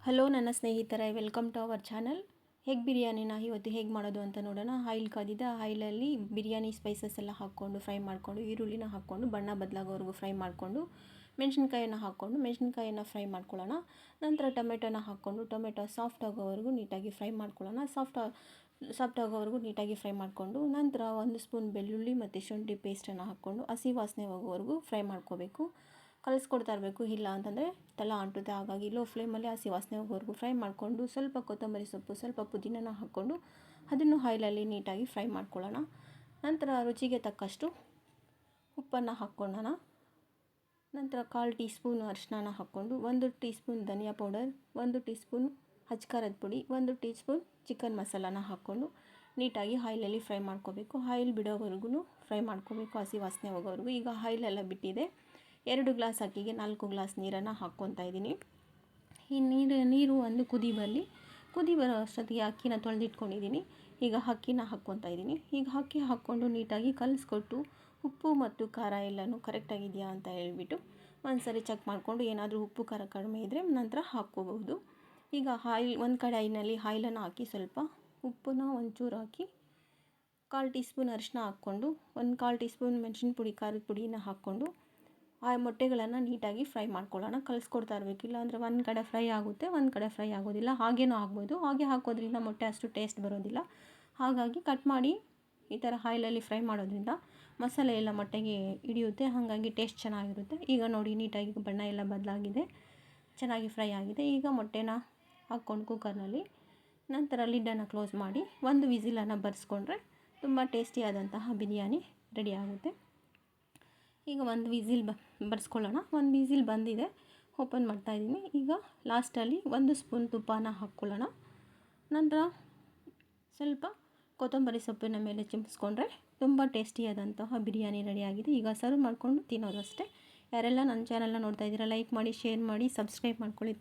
Hello ನನ್ನ ಸ್ನೇಹಿತರೆ, welcome to our channel. Egg ಬಿರಿಯಾನಿನ ಇವತ್ತು ಹೇಗೆ ಮಾಡೋದು ಅಂತ ನೋಡೋಣ. ಆಯಿಲ್ ಕಾದಿದೆ. ಆಯಿಲಲ್ಲಿ ಬಿರಿಯಾನಿ ಸ್ಪೈಸಸ್ ಎಲ್ಲ ಹಾಕ್ಕೊಂಡು ಫ್ರೈ ಮಾಡಿಕೊಂಡು, ಈರುಳ್ಳಿನ ಹಾಕ್ಕೊಂಡು ಬಣ್ಣ ಬದಲಾಗೋವರೆಗೂ ಫ್ರೈ ಮಾಡಿಕೊಂಡು, ಮೆಣಸಿನ್ಕಾಯನ್ನು ಫ್ರೈ ಮಾಡ್ಕೊಳ್ಳೋಣ. ನಂತರ ಟೊಮೆಟೊನ ಹಾಕ್ಕೊಂಡು ಟೊಮೆಟೊ ಸಾಫ್ಟ್ ಆಗೋವರೆಗೂ ನೀಟಾಗಿ ಫ್ರೈ ಮಾಡ್ಕೊಳ್ಳೋಣ. ಸಾಫ್ಟ್ ಆಗೋವರೆಗೂ ನೀಟಾಗಿ ಫ್ರೈ ಮಾಡಿಕೊಂಡು, ನಂತರ 1 ಸ್ಪೂನ್ ಬೆಳ್ಳುಳ್ಳಿ ಮತ್ತು ಶುಂಠಿ ಪೇಸ್ಟನ್ನು ಹಾಕ್ಕೊಂಡು ಹಸಿ ವಾಸನೆ ಹೋಗೋವರೆಗೂ ಫ್ರೈ ಮಾಡ್ಕೋಬೇಕು. ಕಲಿಸ್ಕೊಡ್ತಾ ಇರಬೇಕು, ಇಲ್ಲ ಅಂತಂದರೆ ತಳ ಅಂಟುತ್ತೆ. ಹಾಗಾಗಿ ಲೋ ಫ್ಲೇಮಲ್ಲಿ ಹಸಿ ವಾಸನೆ ಹೋಗೋವರೆಗೂ ಫ್ರೈ ಮಾಡಿಕೊಂಡು, ಸ್ವಲ್ಪ ಕೊತ್ತಂಬರಿ ಸೊಪ್ಪು, ಸ್ವಲ್ಪ ಪುದೀನನ ಹಾಕ್ಕೊಂಡು ಅದನ್ನು ಆಯಿಲಲ್ಲಿ ನೀಟಾಗಿ ಫ್ರೈ ಮಾಡ್ಕೊಳ್ಳೋಣ. ನಂತರ ರುಚಿಗೆ ತಕ್ಕಷ್ಟು ಉಪ್ಪನ್ನು ಹಾಕ್ಕೊಳ್ಳೋಣ. ನಂತರ 1/4 ಟೀ ಸ್ಪೂನ್ ಅರಿಶಿನ ಹಾಕ್ಕೊಂಡು, 1 ಟೀ ಸ್ಪೂನ್ ಧನಿಯಾ ಪೌಡರ್, 1 ಟೀ ಸ್ಪೂನ್ ಅಚ್ಕಾರದ ಪುಡಿ, 1 ಟೀ ಸ್ಪೂನ್ ಚಿಕನ್ ಮಸಾಲಾನ ಹಾಕ್ಕೊಂಡು ನೀಟಾಗಿ ಆಯಿಲಲ್ಲಿ ಫ್ರೈ ಮಾಡ್ಕೋಬೇಕು. ಆಯಿಲ್ ಬಿಡೋವರೆಗೂ ಫ್ರೈ ಮಾಡ್ಕೋಬೇಕು, ಹಸಿ ವಾಸನೆ ಹೋಗೋವರೆಗೂ. ಈಗ ಆಯಿಲೆಲ್ಲ ಬಿಟ್ಟಿದೆ. 2 ಗ್ಲಾಸ್ ಅಕ್ಕಿಗೆ 4 ಗ್ಲಾಸ್ ನೀರನ್ನು ಹಾಕ್ಕೊತಾ ಇದ್ದೀನಿ. ಈ ನೀರು ಒಂದು ಕುದಿ ಬರೋ ಅಷ್ಟೊತ್ತಿಗೆ ಅಕ್ಕಿನ ತೊಳೆದಿಟ್ಕೊಂಡಿದ್ದೀನಿ. ಈಗ ಅಕ್ಕಿನ ಹಾಕ್ಕೊತಾ ಇದ್ದೀನಿ. ಈಗ ಅಕ್ಕಿ ಹಾಕ್ಕೊಂಡು ನೀಟಾಗಿ ಕಲಿಸ್ಕೊಟ್ಟು, ಉಪ್ಪು ಮತ್ತು ಖಾರ ಎಲ್ಲನೂ ಕರೆಕ್ಟಾಗಿದೆಯಾ ಅಂತ ಹೇಳ್ಬಿಟ್ಟು ಒಂದು ಸರಿ ಚೆಕ್ ಮಾಡಿಕೊಂಡು, ಏನಾದರೂ ಉಪ್ಪು ಖಾರ ಕಡಿಮೆ ಇದ್ದರೆ ನಂತರ ಹಾಕ್ಕೋಬಹುದು. ಈಗ ಒಂದು ಕಡಾಯಿನಲ್ಲಿ ಆಯಿಲನ್ನು ಹಾಕಿ ಸ್ವಲ್ಪ ಉಪ್ಪನ್ನ ಒಂಚೂರು ಹಾಕಿ, 1/4 ಟೀ ಸ್ಪೂನ್ ಅರಿಶಿನ ಹಾಕ್ಕೊಂಡು, 1/4 ಟೀ ಸ್ಪೂನ್ ಮೆಣಸಿನ ಪುಡಿ, ಖಾರದ ಪುಡಿನ ಹಾಕ್ಕೊಂಡು ಆ ಮೊಟ್ಟೆಗಳನ್ನು ನೀಟಾಗಿ ಫ್ರೈ ಮಾಡ್ಕೊಳ್ಳೋಣ. ಕಲಿಸ್ಕೊಡ್ತಾ ಇರಬೇಕು, ಇಲ್ಲಾಂದರೆ ಒಂದು ಕಡೆ ಫ್ರೈ ಆಗುತ್ತೆ, ಒಂದು ಕಡೆ ಫ್ರೈ ಆಗೋದಿಲ್ಲ. ಹಾಗೇನೂ ಆಗ್ಬೋದು. ಹಾಗೆ ಹಾಕೋದ್ರಿಂದ ಮೊಟ್ಟೆ ಅಷ್ಟು ಟೇಸ್ಟ್ ಬರೋದಿಲ್ಲ. ಹಾಗಾಗಿ ಕಟ್ ಮಾಡಿ ಈ ಥರ ಆಯಿಲಲ್ಲಿ ಫ್ರೈ ಮಾಡೋದ್ರಿಂದ ಮಸಾಲೆ ಎಲ್ಲ ಮೊಟ್ಟೆಗೆ ಹಿಡಿಯುತ್ತೆ. ಹಾಗಾಗಿ ಟೇಸ್ಟ್ ಚೆನ್ನಾಗಿರುತ್ತೆ. ಈಗ ನೋಡಿ, ನೀಟಾಗಿ ಬಣ್ಣ ಎಲ್ಲ ಬದಲಾಗಿದೆ, ಚೆನ್ನಾಗಿ ಫ್ರೈ ಆಗಿದೆ. ಈಗ ಮೊಟ್ಟೆನ ಹಾಕ್ಕೊಂಡು ಕುಕ್ಕರ್ನಲ್ಲಿ, ನಂತರ ಲಿಡ್ಡನ್ನು ಕ್ಲೋಸ್ ಮಾಡಿ 1 ವಿಸಿಲನ್ನು ಬರೆಸ್ಕೊಂಡ್ರೆ ತುಂಬ ಟೇಸ್ಟಿಯಾದಂತಹ ಬಿರಿಯಾನಿ ರೆಡಿ ಆಗುತ್ತೆ. ಈಗ 1 ವಿಸಿಲ್ ಬರೆಸ್ಕೊಳ್ಳೋಣ. 1 ವಿಸಿಲ್ ಬಂದಿದೆ, ಓಪನ್ ಮಾಡ್ತಾಯಿದ್ದೀನಿ. ಈಗ ಲಾಸ್ಟಲ್ಲಿ 1 ಸ್ಪೂನ್ ತುಪ್ಪನ ಹಾಕ್ಕೊಳ್ಳೋಣ. ನಂತರ ಸ್ವಲ್ಪ ಕೊತ್ತಂಬರಿ ಸೊಪ್ಪಿನ ಮೇಲೆ ಚಿಮ್ಮಿಸ್ಕೊಂಡ್ರೆ ತುಂಬ ಟೇಸ್ಟಿಯಾದಂತಹ ಬಿರಿಯಾನಿ ರೆಡಿಯಾಗಿದೆ. ಈಗ ಸರ್ವ್ ಮಾಡಿಕೊಂಡು ತಿನ್ನೋದು ಅಷ್ಟೇ. ಯಾರೆಲ್ಲ ನನ್ನ ಚಾನಲ್ನ ನೋಡ್ತಾ ಇದ್ದೀರಾ, ಲೈಕ್ ಮಾಡಿ, ಶೇರ್ ಮಾಡಿ, ಸಬ್ಸ್ಕ್ರೈಬ್ ಮಾಡ್ಕೊಳ್ಳಿ.